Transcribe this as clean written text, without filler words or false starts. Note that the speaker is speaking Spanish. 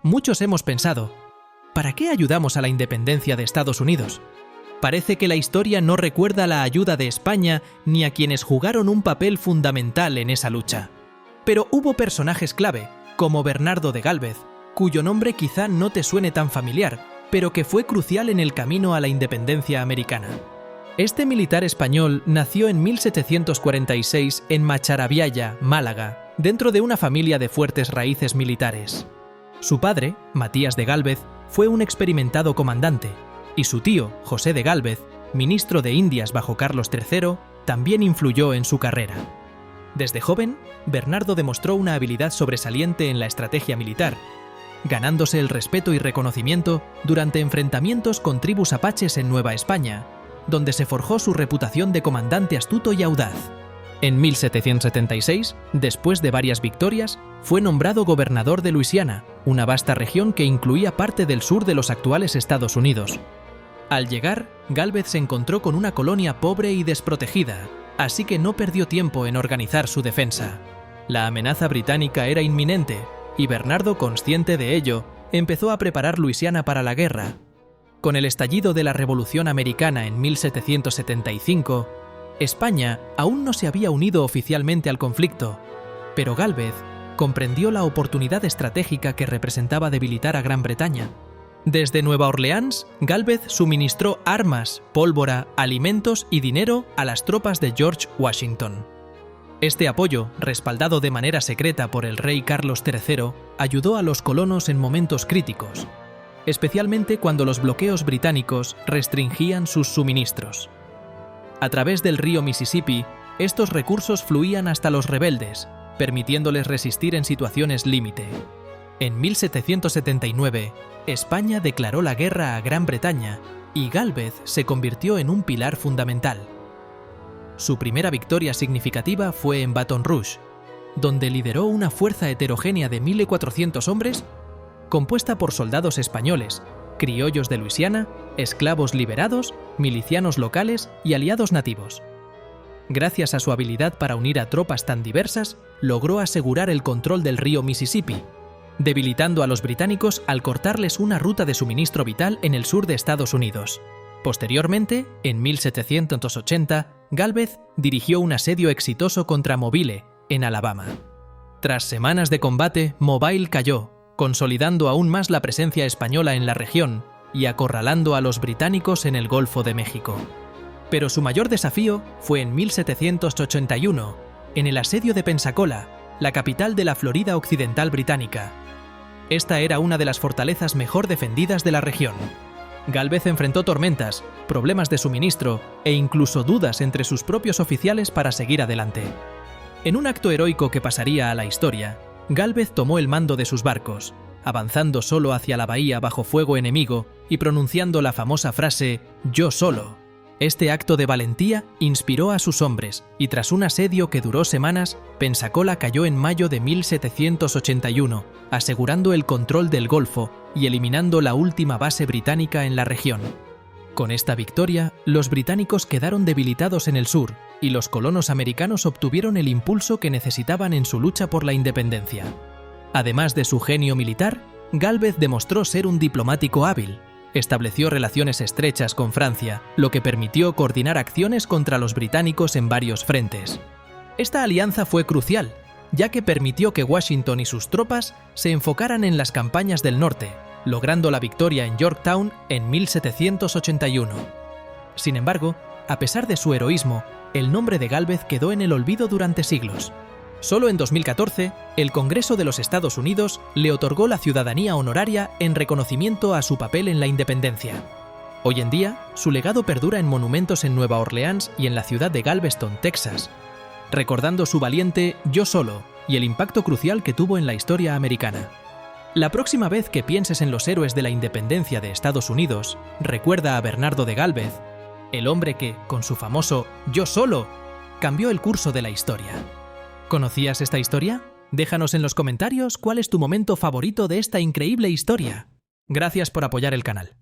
Muchos hemos pensado, ¿para qué ayudamos a la independencia de Estados Unidos? Parece que la historia no recuerda la ayuda de España ni a quienes jugaron un papel fundamental en esa lucha. Pero hubo personajes clave, como Bernardo de Gálvez, cuyo nombre quizá no te suene tan familiar, pero que fue crucial en el camino a la independencia americana. Este militar español nació en 1746 en Macharabiaya, Málaga, dentro de una familia de fuertes raíces militares. Su padre, Matías de Gálvez, fue un experimentado comandante, y su tío, José de Gálvez, ministro de Indias bajo Carlos III, también influyó en su carrera. Desde joven, Bernardo demostró una habilidad sobresaliente en la estrategia militar, ganándose el respeto y reconocimiento durante enfrentamientos con tribus apaches en Nueva España, donde se forjó su reputación de comandante astuto y audaz. En 1776, después de varias victorias, fue nombrado gobernador de Luisiana, una vasta región que incluía parte del sur de los actuales Estados Unidos. Al llegar, Gálvez se encontró con una colonia pobre y desprotegida, así que no perdió tiempo en organizar su defensa. La amenaza británica era inminente, y Bernardo, consciente de ello, empezó a preparar Luisiana para la guerra. Con el estallido de la Revolución Americana en 1775, España aún no se había unido oficialmente al conflicto, pero Gálvez comprendió la oportunidad estratégica que representaba debilitar a Gran Bretaña. Desde Nueva Orleans, Gálvez suministró armas, pólvora, alimentos y dinero a las tropas de George Washington. Este apoyo, respaldado de manera secreta por el rey Carlos III, ayudó a los colonos en momentos críticos, especialmente cuando los bloqueos británicos restringían sus suministros. A través del río Mississippi, estos recursos fluían hasta los rebeldes, permitiéndoles resistir en situaciones límite. En 1779, España declaró la guerra a Gran Bretaña y Gálvez se convirtió en un pilar fundamental. Su primera victoria significativa fue en Baton Rouge, donde lideró una fuerza heterogénea de 1.400 hombres, compuesta por soldados españoles, criollos de Luisiana, esclavos liberados, milicianos locales y aliados nativos. Gracias a su habilidad para unir a tropas tan diversas, logró asegurar el control del río Mississippi, debilitando a los británicos al cortarles una ruta de suministro vital en el sur de Estados Unidos. Posteriormente, en 1780, Gálvez dirigió un asedio exitoso contra Mobile, en Alabama. Tras semanas de combate, Mobile cayó, consolidando aún más la presencia española en la región y acorralando a los británicos en el Golfo de México. Pero su mayor desafío fue en 1781, en el asedio de Pensacola, la capital de la Florida Occidental británica. Esta era una de las fortalezas mejor defendidas de la región. Gálvez enfrentó tormentas, problemas de suministro e incluso dudas entre sus propios oficiales para seguir adelante. En un acto heroico que pasaría a la historia, Gálvez tomó el mando de sus barcos, avanzando solo hacia la bahía bajo fuego enemigo y pronunciando la famosa frase «Yo solo». Este acto de valentía inspiró a sus hombres y tras un asedio que duró semanas, Pensacola cayó en mayo de 1781, asegurando el control del Golfo y eliminando la última base británica en la región. Con esta victoria, los británicos quedaron debilitados en el sur y los colonos americanos obtuvieron el impulso que necesitaban en su lucha por la independencia. Además de su genio militar, Gálvez demostró ser un diplomático hábil. Estableció relaciones estrechas con Francia, lo que permitió coordinar acciones contra los británicos en varios frentes. Esta alianza fue crucial, ya que permitió que Washington y sus tropas se enfocaran en las campañas del norte, logrando la victoria en Yorktown en 1781. Sin embargo, a pesar de su heroísmo, el nombre de Gálvez quedó en el olvido durante siglos. Solo en 2014, el Congreso de los Estados Unidos le otorgó la ciudadanía honoraria en reconocimiento a su papel en la independencia. Hoy en día, su legado perdura en monumentos en Nueva Orleans y en la ciudad de Galveston, Texas, recordando su valiente «Yo solo» y el impacto crucial que tuvo en la historia americana. La próxima vez que pienses en los héroes de la independencia de Estados Unidos, recuerda a Bernardo de Gálvez, el hombre que, con su famoso «Yo solo», cambió el curso de la historia. ¿Conocías esta historia? Déjanos en los comentarios cuál es tu momento favorito de esta increíble historia. Gracias por apoyar el canal.